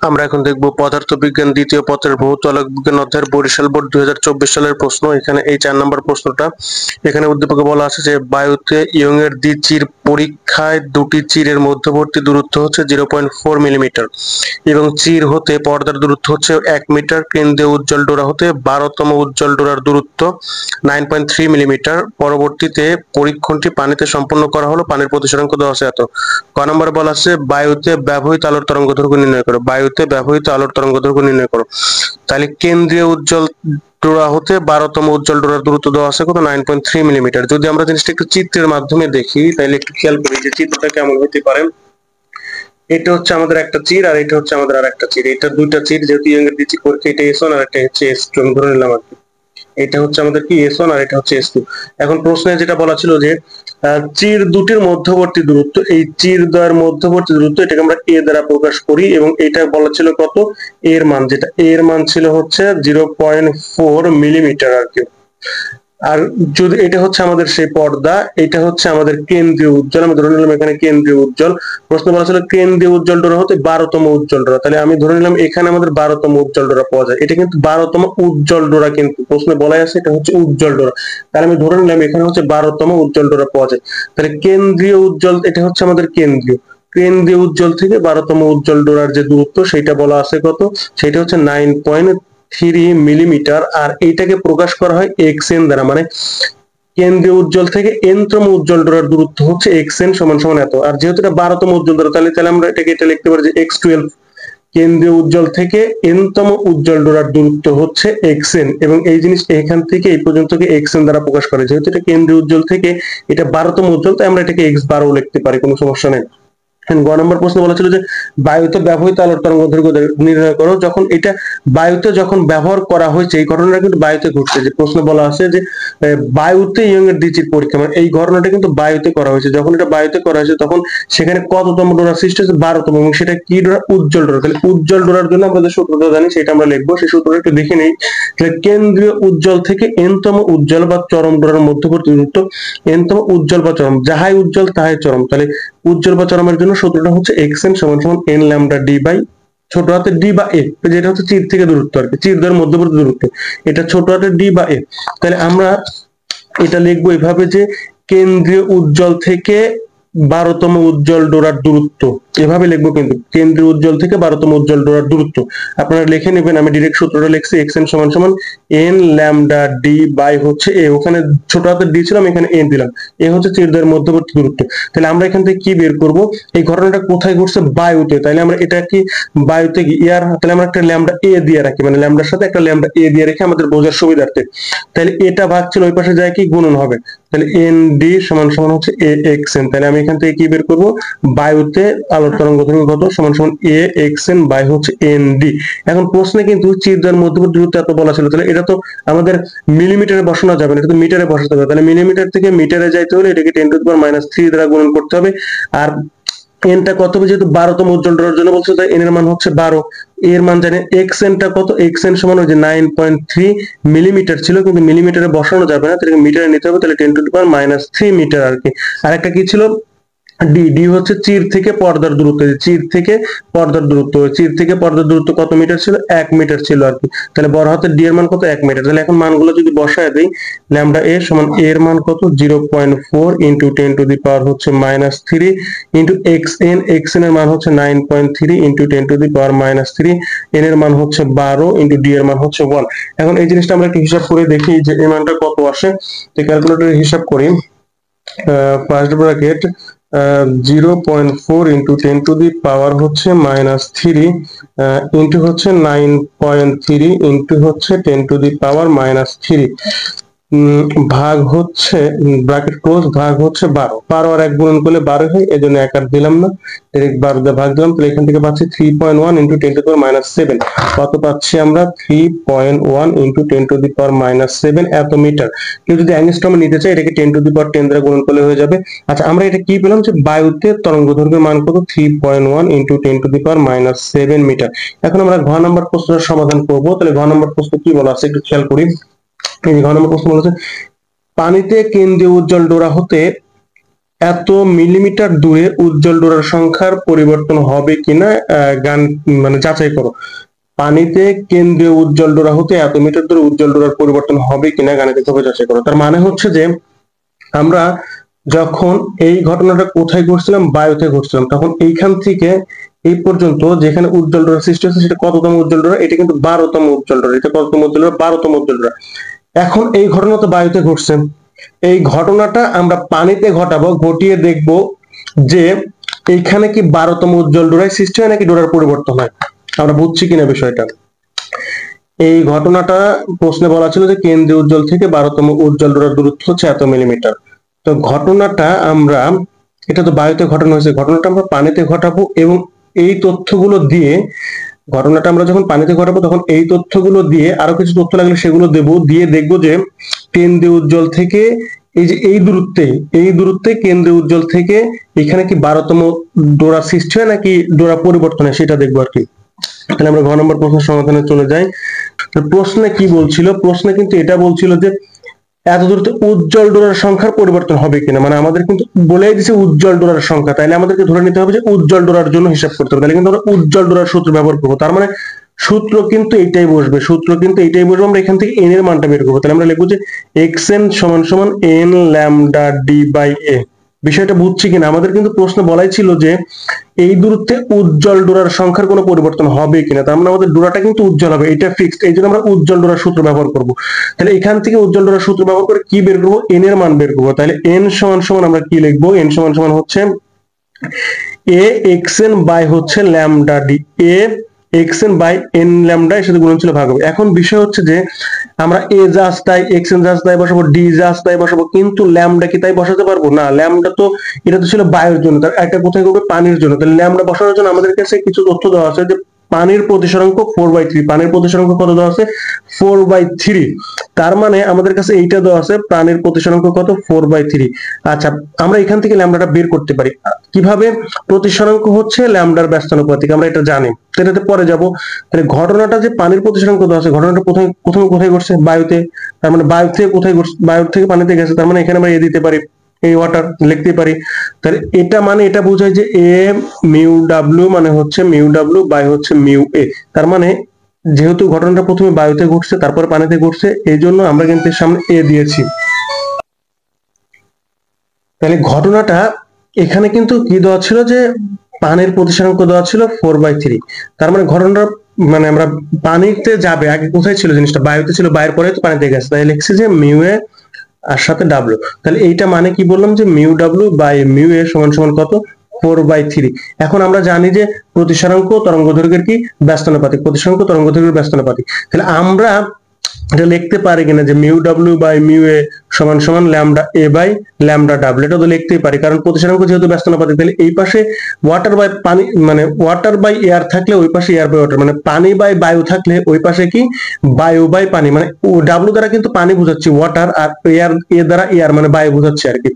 আমরা এখন দেখব পদার্থবিজ্ঞান দ্বিতীয় পত্রের ভৌত আলোক বিজ্ঞান অধ্যায়ের বরিশাল বোর্ড 2024 সালের প্রশ্ন। এখানে এই 4 নম্বর প্রশ্নটা, এখানে উদ্দীপকে বলা আছে যে বায়ুতে ইয়ং এর দ্বিচির পরীক্ষায় দুটি চিরের মধ্যবর্তী দূরত্ব হচ্ছে 0.4 মিলিমিটার এবং চির হতে পর্দার দূরত্ব হচ্ছে 1 মিটার। কেন্দ্রীয় উজ্জ্বল ডোরা হতে 12তম উজ্জ্বল ডোরার দূরত্ব 9.3 মিলিমিটার। পরবর্তীতে পরীক্ষণটি পানিতে সম্পন্ন করা হলো, পানির প্রতিসরাঙ্ক দেওয়া আছে এত। ক নম্বরে বলা আছে বায়ুতে ব্যবহৃত আলোর তরঙ্গদৈর্ঘ্য নির্ণয় করো। বায়ুতে ব্যবহৃত আলোর তরঙ্গদৈর্ঘ্য নির্ণয় করো। তাহলে কেন্দ্রীয় উজ্জ্বল ডোরা হতে 12তম উজ্জ্বল ডোরার দূরত্ব দেওয়া আছে কত, 9.3 মিলিমিটার। যদি আমরা জিনিসটা একটু চিত্রের মাধ্যমে দেখি তাহলে একটু খেয়াল করি যে চিত্রটা কেমন হতে পারে। এটা হচ্ছে আমাদের একটা চির আর এটা হচ্ছে আমাদের আর একটা চির। এটা দুইটা চির, যেহেতু ইয়ং এর দ্বিচির পরীক্ষা, এটা S1 আর এটা হচ্ছে S2 আমি ধরে নিলাম আর কি। এটা হচ্ছে আমাদের কি S1 আর এটা হচ্ছে S2। এখন প্রশ্নে যেটা বলা ছিল যে চির দুটির মধ্যবর্তী দূরত্ব, এই চির দ্বয়ের মধ্যবর্তী দূরত্ব এটাকে আমরা a দ্বারা প্রকাশ করি এবং এটা বলা ছিল কত, এর মান, যেটা এর মান ছিল হচ্ছে 0.4 মিলিমিটার আর কি। আর যদি এটা হচ্ছে আমাদের সেই পর্দা, এটা হচ্ছে আমাদের কেন্দ্রীয় উজ্জ্বল, আমি ধরে নিলাম এখানে কেন্দ্রীয় উজ্জ্বল। প্রশ্ন বলা ছিল কেন্দ্রীয় উজ্জ্বল ডোরা হতে 12তম উজ্জ্বল ডোরা, তাহলে আমি ধরে নিলাম এখানে আমাদের 12তম উজ্জ্বল ডোরা পাওয়া যায়। এটা কিন্তু 12তম উজ্জ্বল ডোরা, কিন্তু প্রশ্নে বলাই আছে এটা হচ্ছে উজ্জ্বল ডোরা, তাহলে আমি ধরে নিলাম এখানে হচ্ছে 12তম উজ্জ্বল ডোরা পাওয়া যায়। তাহলে কেন্দ্রীয় উজ্জ্বল, এটা হচ্ছে আমাদের কেন্দ্রীয় উজ্জ্বল থেকে 12তম উজ্জ্বল ডোরার যে দূরত্ব সেটা বলা আছে কত, সেটা হচ্ছে 9.3 মিলিমিটার। আর এইটাকে প্রকাশ করা হয় xn দ্বারা, মানে কেন্দ্রীয় উজ্জ্বল থেকে nতম উজ্জ্বল ডোরার দূরত্ব হচ্ছে xn সমান সমান এত। আর যেহেতু এটা 12তম উজ্জ্বল ডোরা, তাহলে আমরা এটা লিখতে পারি যে x12। কেন্দ্রীয় উজ্জ্বল থেকে nতম উজ্জ্বল ডোরার দূরত্ব হচ্ছে xn এবং এই জিনিস এখান থেকে এই পর্যন্তকে xn দ্বারা প্রকাশ করে। যেহেতু এটা কেন্দ্রীয় উজ্জ্বল থেকে এটা 12তম উজ্জ্বল, তাই আমরা এটাকে x12 লিখতে পারি, কোনো সমস্যা নেই। গ নম্বর প্রশ্ন বলা ছিল যে বায়ুতে ব্যবহৃত আলোর তরঙ্গদৈর্ঘ্য নির্ণয় করো। যখন এটা বায়ুতে যখন ব্যবহার করা হয়েছে, এই ঘটনাটা কিন্তু বায়ুতে ঘটছে। যে প্রশ্ন বলা আছে যে বায়ুতে ইয়ং এর দ্বিচির পরীক্ষা, মানে এই ঘটনাটা কিন্তু বায়ুতে করা হয়েছে। যখন এটা বায়ুতে করা হয়েছে তখন সেখানে কততম ডোরা সৃষ্টি হয়েছে, 12তম, এবং সেটা কি ডোরা, উজ্জ্বল ডোরা। তাহলে উজ্জ্বল ডোরার জন্য আমরা যে সূত্রটা জানি সেটা আমরা লিখবো, সেই সূত্রটা একটু দেখে নেই। তাহলে কেন্দ্রীয় উজ্জ্বল থেকে nতম উজ্জ্বল বা চরম ডোরার মধ্যবর্তী দূরত্ব, nতম উজ্জ্বল বা চরম, যাহাই উজ্জ্বল তাহাই চরম। তাহলে উজ্জ্বল বা চরমের জন্য সূত্রটা হচ্ছে xn সমান সমান n ল্যামডা d বাই ছোট হাতে d বা a, যেটা হচ্ছে চির থেকে দূরত্ব আর কি, চির দ্বয়ের মধ্যবর্তী দূরত্ব, এটা ছোট হাতে d বা a। তাহলে আমরা এটা লিখবো এইভাবে যে কেন্দ্রীয় উজ্জ্বল থেকে 12তম উজ্জ্বল ডোরার দূরত্ব, এভাবে লিখবো। কিন্তু কেন্দ্রীয় উজ্জ্বল থেকে 12তম উজ্জ্বল ডোরার দূরত্ব আপনারা লিখে নেবেন। আমি ডিরেক্ট সূত্রটা লিখছি, xn সমান সমান n ল্যামডা d বাই হচ্ছে a, ওখানে ছোট হাতের d ছিল, আমি এখানে n দিলাম। এ হচ্ছে চিরদ্বয়ের মধ্যবর্তী দূরত্ব। তাহলে আমরা এখান থেকে কি বের করব, এই ঘটনাটা কোথায় ঘটছে, বায়ুতে। তাহলে আমরা এটা কি বায়ুতে ইয়ার, তাহলে আমরা একটা ল্যামডা a দিয়ে রাখি, মানে ল্যামডার সাথে একটা ল্যামডা a দিয়ে রেখে আমাদের বোঝার সুবিধার্থে। তাহলে এটা ভাগ ছিল ওই পাশে যায় কি গুণন হবে, তাহলে nd সমান সমান হচ্ছে axn। তাহলে আমি এখান থেকে কি বের করব, বায়ুতে আলোর তরঙ্গদৈর্ঘ্য কত, সমান সমান axn বাই হচ্ছে nd। এখন প্রশ্নে কিন্তু চিরদ্বয়ের মধ্যবর্তী দূরত্ব এত বলা ছিল, তাহলে এটা তো আমাদের মিলিমিটারে বসানো যাবে না, এটা তো মিটারে বসাতে হবে। তাহলে মিলিমিটার থেকে মিটারে যাইতে হলে এটাকে 10⁻³ দ্বারা গুণন করতে হবে। আর এনটা কত হবে, যেহেতু 12তম উজ্জ্বল ডোরার জন্য বলছে, তাই এন এর মান হচ্ছে 12। এর মান জানি xn টা কত, xn সমান ওই যে 9.3 মিলিমিটার ছিল, কিন্তু মিলিমিটারে বসানো যাবে না, তাহলে মিটারে নিতে হবে। তাহলে 10⁻³ মিটার আর কি। আর একটা কি ছিল, d হচ্ছে চির থেকে পর্দার দূরত্ব, চির থেকে পর্দার দূরত্ব কত মিটার ছিল, 1 মিটার ছিল আর কি। তাহলে বড় হাতের d এর মান কত, 1 মিটার। তাহলে এখন মানগুলো যদি বসায় দেই, ল্যামডা a সমান a এর মান কত, 0.4 ইনটু 10⁻³ ইনটু xn এর মান হচ্ছে 9.3 ইনটু 10⁻³ n এর মান হচ্ছে 12 ইনটু d এর মান হচ্ছে 1। এখন এই জিনিসটা আমরা একটু হিসাব করে দেখি যে এই মানটা কত আসে। তো ক্যালকুলেটরে হিসাব করি, ফার্স্ট ব্র্যাকেট 0.4 ইনটু 10⁻³ ইনটু হচ্ছে 9.3 ইনটু হচ্ছে 10⁻³ ভাগ হচ্ছে ব্র্যাকেট ক্লোজ, ভাগ হচ্ছে 12 আর 1 গুণন করলে 12 হয়, এজন্য 1 আর দিলাম না, ডাইরেক্ট 12 দিয়ে ভাগ দিলাম। তাহলে এখান থেকে পাচ্ছি 3.1 ইনটু 10⁻⁷। কত পাচ্ছি আমরা, 3.1 ইনটু 10⁻⁷ এত মিটার। কেউ যদি অ্যাংস্ট্রমে নিতে চায় এটাকে 10⁻10 দ্বারা গুণন করলে হয়ে যাবে। আচ্ছা, আমরা এটা কি পেলাম, যে বায়ুতে তরঙ্গদৈর্ঘ্যের মান কত, 3.1 ইনটু 10⁻⁷ মিটার। এখন আমরা ঘ নম্বর প্রশ্নের সমাধান করব। তাহলে ঘ নম্বর প্রশ্ন কি বলা আছে একটু খেয়াল করি। এই ঘ নম্বর প্রশ্ন বলেছে পানিতে কেন্দ্রীয় উজ্জ্বল ডোরা হতে এত মিলিমিটার দূরে উজ্জ্বল ডোরার সংখ্যার পরিবর্তন হবে কিনা গান মানে যাচাই করো। পানিতে কেন্দ্রীয় উজ্জ্বল ডোরা হতে এত মিটার দূরে উজ্জ্বল ডোরার পরিবর্তন হবে কিনা গাণিতিকভাবে যাচাই করো। তার মানে হচ্ছে যে আমরা যখন এই ঘটনাটা কোথায় ঘটছিলাম, বায়ুতে ঘটছিলাম, তখন এইখান থেকে এই পর্যন্ত যেখানে উজ্জ্বল ডোরা সৃষ্টি হচ্ছে সেটা কততম উজ্জ্বল ডোরা? এটা কিন্তু 12তম উজ্জ্বল ডোরা। এটা কততম উজ্জ্বল ডোরা? 12তম উজ্জ্বল ডোরা। এখন এই ঘটনা তো বায়ুতে ঘটছে, এই ঘটনাটা আমরা পানিতে ঘটাবো, ঘটিয়ে দেখব যে এইখানে কি 12তম উজ্জ্বল ডোরায় সৃষ্টি হয় নাকি ডোরার পরিবর্তন হয়, আমরা বুঝছি কিনা বিষয়টা। এই ঘটনাটা প্রশ্নে বলা ছিল যে কেন্দ্রীয় উজ্জ্বল থেকে 12তম উজ্জ্বল ডোরার দূরত্ব হচ্ছে এত মিলিমিটার। তো ঘটনাটা আমরা, এটা তো বায়ুতে ঘটানো হয়েছে, ঘটনাটা আমরা পানিতে ঘটাবো এবং এই তথ্যগুলো দিয়ে, ঘটনাটা আমরা যখন পানিতে ঘটাবো তখন এই তথ্যগুলো দিয়ে আরো কিছু তথ্য লাগলে সেগুলো দেবো, দিয়ে দেখবো যে কেন্দ্রীয় উজ্জ্বল থেকে এই যে এই দূরত্বে কেন্দ্রীয় উজ্জ্বল থেকে এখানে কি 12তম ডোরা সৃষ্টি হয় নাকি ডোরা পরিবর্তন হয় সেটা দেখবো আর কি। তাহলে আমরা ঘ নম্বর প্রশ্নের সমাধানে চলে যাই। প্রশ্নে কি বলছিল? প্রশ্নে কিন্তু এটা বলছিল যে এত দূরত্বে উজ্জ্বল ডোরার সংখ্যার পরিবর্তন হবে কিনা, মানে আমাদের কিন্তু বলেই দিছে উজ্জ্বল ডোরার সংখ্যা, তাইলে আমাদেরকে ধরে নিতে হবে যে উজ্জ্বল ডোরার জন্য হিসাব করতে হবে, তাহলে কিন্তু আমরা উজ্জ্বল ডোরার সূত্র ব্যবহার করবো। তার মানে সূত্র কিন্তু এইটাই বসবে, আমরা এখান থেকে এন এর মানটা বের করবো। তাহলে আমরা লিখবো যে এক্স এন সমান সমান এন ল্যামডা ডি বাই এ। বিষয়টা বুঝছি কিনা? আমাদের কিন্তু প্রশ্ন বলাই ছিল যে এই দূরত্বে উজ্জ্বল ডোরার সংখ্যার কোনো পরিবর্তন হবে কিনা, তার মানে আমাদের ডোরাটা কিন্তু উজ্জ্বল হবে, এটা ফিক্সড, এই জন্য আমরা উজ্জ্বল ডোরার সূত্র ব্যবহার করব। তাহলে এখান থেকে উজ্জ্বল ডোরার সূত্র ব্যবহার করে কি বের করবো? এন এর মান বের করবো। তাহলে এন সমান সমান আমরা কি লিখবো? এন সমান সমান হচ্ছে এ এক্স এন বাই হচ্ছে lambda D, A X N by N lambda এর সাথে গুণন ছিল ভাগ হবে। এখন বিষয় হচ্ছে যে আমরা এ জাস্ট তাই, এক্স এন জাস্ট তাই বসাবো, ডি জাস্ট তাই বসাবো, কিন্তু ল্যামডা কি তাই বসাতে পারবো না? ল্যামডা তো এটা তো ছিল বায়ুর জন্য, তার একটা কোথায় করবে? পানির জন্য। তাহলে ল্যামডা বসানোর জন্য আমাদের কাছে কিছু তথ্য দেওয়া আছে যে পানির প্রতিসরাঙ্ক 4/3, পানির প্রতিসরাঙ্ক কত দেওয়া আছে? 4/3। তার মানে আমাদের কাছে এইটা দেওয়া আছে, পানির প্রতিসরাঙ্ক কত? 4/3। আচ্ছা, আমরা এখান থেকে ল্যামডাটা বের করতে পারি কিভাবে? প্রতিসরাঙ্ক হচ্ছে ল্যামডার ব্যস্তানুপাতিক, আমরা এটা জানি, এটাতে পরে যাব। তাহলে ঘটনাটা যে পানির প্রতিসরাঙ্ক দেওয়া আছে, ঘটনাটা প্রথমে কোথায় ঘটছে? বায়ুতে। তার মানে বায়ু থেকে কোথায় ঘটছে? বায়ু থেকে পানিতে গেছে, তার মানে এখানে আমরা এ দিতে পারি, এই ওয়াটার লিখতে পারি। তাহলে এটা মানে এটা বোঝায় যে এ মিউ ডাব্লিউ মানে হচ্ছে মিউ ডাব্লিউ বাই হচ্ছে মিউ এ। তার মানে যেহেতু ঘটনাটা প্রথমে বায়ুতে ঘটছে তারপর পানিতে ঘটছে, এই জন্য আমরা কিন্তু এর সামনে এ দিয়েছি। তাহলে ঘটনাটা এখানে কিন্তু কি দেওয়া ছিল যে পানির প্রতিসরাঙ্ক দেওয়া ছিল 4/3। তার মানে ঘটনাটা মানে আমরা পানিতে যাবে, আগে কোথায় ছিল জিনিসটা? বায়ুতে ছিল, বায়ুর পরে তো পানিতে গেছে, তাই লিখছি যে মিউ এ আর সাথে ডাব্লিউ। তাহলে এইটা মানে কি বললাম যে mu W by mu A সমান সমান কত? 4/3। এখন আমরা জানি যে প্রতিসরাঙ্ক তরঙ্গ দৈর্ঘ্যের কি ব্যস্তানুপাতিক, প্রতিসরাঙ্ক তরঙ্গ দৈর্ঘ্যের ব্যস্তানুপাতিক। তাহলে আমরা এটা লিখতে পারি কিনা যে mu W by mu A সমান সমান lambda A by lambda W, এটা তো লিখতেই পারি কারণ প্রতিসরাঙ্ক যেহেতু ব্যস্তানুপাতিক। তাহলে এই পাশে ওয়াটার বাই পানি মানে ওয়াটার বাই এয়ার থাকলে ওই পাশে এয়ার বাই ওয়াটার, মানে পানি বাই বায়ু থাকলে ওই পাশে কি বায়ু বাই পানি, মানে ডাব্লিউ দ্বারা কিন্তু পানি বোঝাচ্ছি ওয়াটার, আর এয়ার এ দ্বারা এয়ার মানে বায়ু বোঝাচ্ছি আর কি।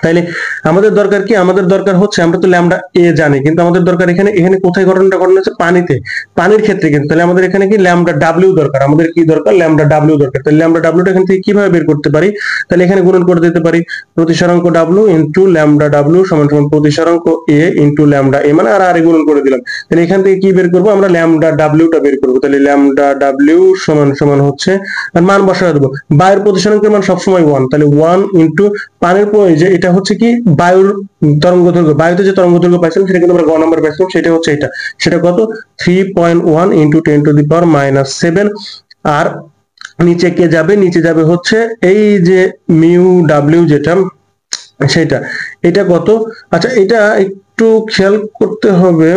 তাইলে আমাদের দরকার কি? আমাদের দরকার হচ্ছে, আমরা তো ল্যামডা এ জানি, কিন্তু আমাদের দরকার এখানে কোথায় ঘটনাটা ঘটনা হচ্ছে? পানিতে, পানির ক্ষেত্রে কিন্তু। তাহলে আমাদের এখানে কি ল্যামডা ডাব্লিউ দরকার, আমাদের কি দরকার? ল্যামডা ডাব্লিউ দরকার। তাহলে ল্যামডা ডাব্লিউটা এখান থেকে কিভাবে বের করতে পারি? তাহলে এখানে গুণন করে দিতে পারি, প্রতিসরাঙ্ক ডাব্লিউ ইনটু ল্যামডা ডাব্লিউ সমান সমান প্রতিসরাঙ্ক এ ইনটু ল্যামডা এ, মানে আর গুণন করে দিলাম। তাহলে এখান থেকে কি বের করবো? আমরা ল্যামডা ডাব্লিউটা বের করবো। তাহলে ল্যামডা ডাব্লিউ সমান সমান হচ্ছে, আর মান বসায় দেবো, বায়ুর প্রতিসরাঙ্কের মান সবসময় 1, তাহলে 1 ইনটু পানির যে এটা হচ্ছে কি বায়ুর তরঙ্গ দৈর্ঘ্য, বায়ুতে যে তরঙ্গ দৈর্ঘ্য পাইছিলাম সেটা কিন্তু আমরা গ নাম্বার পাইছিলাম, সেটা হচ্ছে এটা, সেটা কত? 3.1 ইনটু 10⁻⁷। আর নিচে কে যাবে? নিচে যাবে হচ্ছে এই যে মিউ ডাব্লিউ যেটা, সেটা, এটা কত? আচ্ছা, এটা একটু খেয়াল করতে হবে,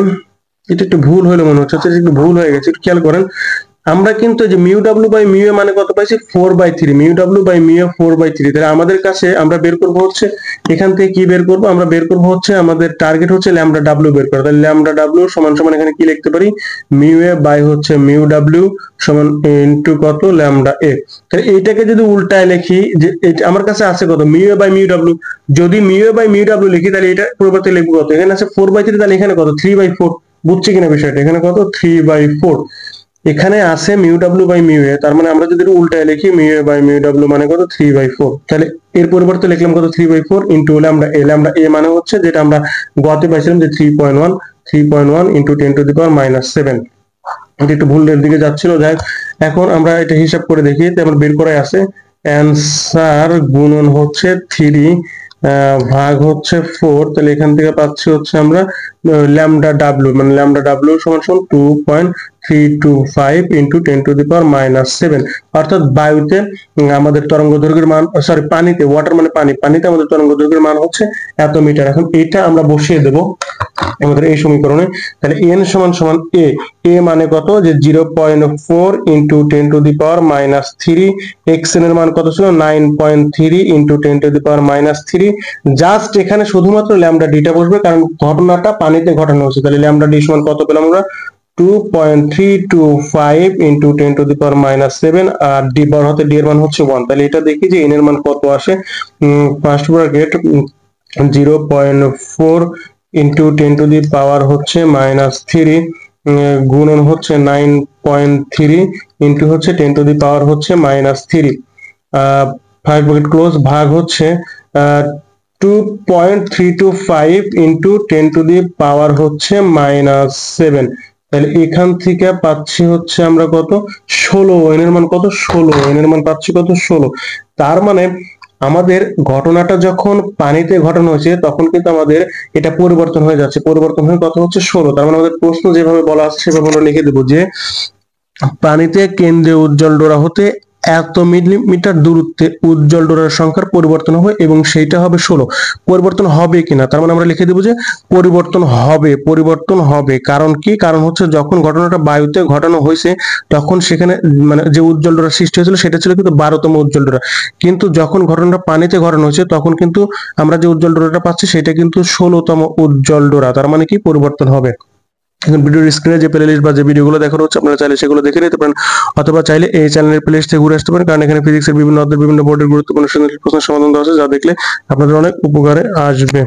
এটা একটু ভুল হলো মনে হচ্ছে, একটু ভুল হয়ে গেছে, একটু খেয়াল করেন। আমরা কিন্তু যে mu W by mu A মানে কত পাইছি? 4/3, mu W by mu A 4/3। তাহলে আমাদের কাছে আমরা বের করব হচ্ছে, এখান থেকে কি বের করব? আমরা বের করব হচ্ছে, আমাদের টার্গেট হচ্ছে ল্যামডা ডাব্লিউ বের করা। তাহলে ল্যামডা ডাব্লিউ সমান সমান এখানে কি লিখতে পারি? মিউ এ বাই হচ্ছে মিউ ডাব্লিউ সমান ইনটু কত? ল্যামডা এ। তাহলে এইটাকে যদি উল্টায় লিখি, যে আমার কাছে আছে কত? Mu A by mu W. যদি mu A by mu W লিখি তাহলে এটা পরিবর্তে লিখবো কত? এখানে আছে 4/3, তাহলে এখানে কত? 3/4। বুঝছি কিনা বিষয়টা? এখানে কত? 3/4। এখানে আছে mu W by mu A, তার মানে আমরা যদি উল্টায় লিখি mu A by mu W মানে কত 3/4, তাহলে এর পরিবর্তে লিখলাম কত 3/4 into lambda A. Lambda A মানে হচ্ছে যেটা আমরা গতে পাইছিলাম যে 3.1 ইন্টু 10⁻⁷। এটা একটু ভুলের দিকে যাচ্ছিল, যাই এখন আমরা এটা হিসাব করে দেখি। তেমন বের করাই আছে অ্যান্সার গুণন হচ্ছে 3 ভাগ হচ্ছে 4, তাহলে এখান থেকে পাচ্ছি হচ্ছে আমরা ল্যামডা ডাব্লিউ মানে ল্যামডা ডাব্লিউ সমান 2.325 ইন্টু 10⁻⁷, অর্থাৎ বায়ুতে আমাদের তরঙ্গ দৈর্ঘ্যের মান, সরি পানিতে, ওয়াটার মানে পানি, পানিতে আমাদের তরঙ্গ দৈর্ঘ্যের মান হচ্ছে এত মিটার। এখন এটা আমরা বসিয়ে দেব আমাদের এই সমীকরণে। তাহলে n সমান সমান a, a মানে কত যে 0.4 ইন্টু 10⁻⁻3, xn এর মান কত ছিল 9.3 ইন্টু 10⁻⁻3। জাস্ট এখানে শুধুমাত্র ল্যামডা ডিটা বসবে কারণ ঘটনাটা পানিতে ঘটানো হচ্ছে, তাহলে ল্যামডা ডি সমান কত পেলাম আমরা 2.325 ইন্টু 10⁻⁷, আর ডি বার হতে ডি এর মান হচ্ছে 1। তাহলে এটা দেখি যে n এর মান কত আসে। ফার্স্ট ব্র্যাকেট 0.4 ইন্টু 10⁻⁻3 গুণন হচ্ছে 9.3 ইন্টু হচ্ছে 10⁻⁻3, 5 ব্র্যাকেট ক্লোজ, ভাগ হচ্ছে 2.325 ইন্টু 10⁻⁷। তাহলে এখান থেকে পাচ্ছি হচ্ছে আমরা কত 16, এন এর মান কত 16, এন এর মান পাচ্ছি কত 16। তার মানে আমাদের ঘটনাটা যখন পানিতে ঘটানো হয়েছে তখন কিন্তু আমাদের এটা পরিবর্তন হয়ে যাচ্ছে, পরিবর্তন হয়ে কত হচ্ছে 16। তার মানে আমাদের প্রশ্ন যেভাবে বলা আছে সেভাবে আমরা লিখে দেবো যে পানিতে কেন্দ্রে উজ্জ্বল ডোরা হতে এত মিলিমিটার দূরত্বে উজ্জ্বল ডোরার সংখ্যার পরিবর্তন হবে এবং সেইটা হবে 16। পরিবর্তন হবে কিনা, তার মানে আমরা লিখে দেবো যে পরিবর্তন হবে, পরিবর্তন হবে। কারণ কি, কারণ হচ্ছে যখন ঘটনাটা বায়ুতে ঘটানো হয়েছে তখন সেখানে মানে যে উজ্জ্বল ডোরা সৃষ্টি হয়েছিল সেটা ছিল কিন্তু 12তম উজ্জ্বল ডোরা, কিন্তু যখন ঘটনাটা পানিতে ঘটানো হয়েছে তখন কিন্তু আমরা যে উজ্জ্বল ডোরাটা পাচ্ছি সেটা কিন্তু 16তম উজ্জ্বল ডোরা, তার মানে কি পরিবর্তন হবে। এখন ভিডিওর স্ক্রিনে যে প্লেলিস্ট বা যে ভিডিওগুলো দেখানো হচ্ছে আপনারা চাইলে সেগুলো দেখে নিতে পারেন, অথবা চাইলে এই চ্যানেলের প্লেলিস্ট থেকে ঘুরে আসতে পারেন, কারণ এখানে ফিজিক্সের বিভিন্ন অধ্যায়ের বিভিন্ন বোর্ডের গুরুত্বপূর্ণ প্রশ্নের সমাধান দেওয়া আছে যা দেখলে আপনাদের অনেক উপকারে আসবে।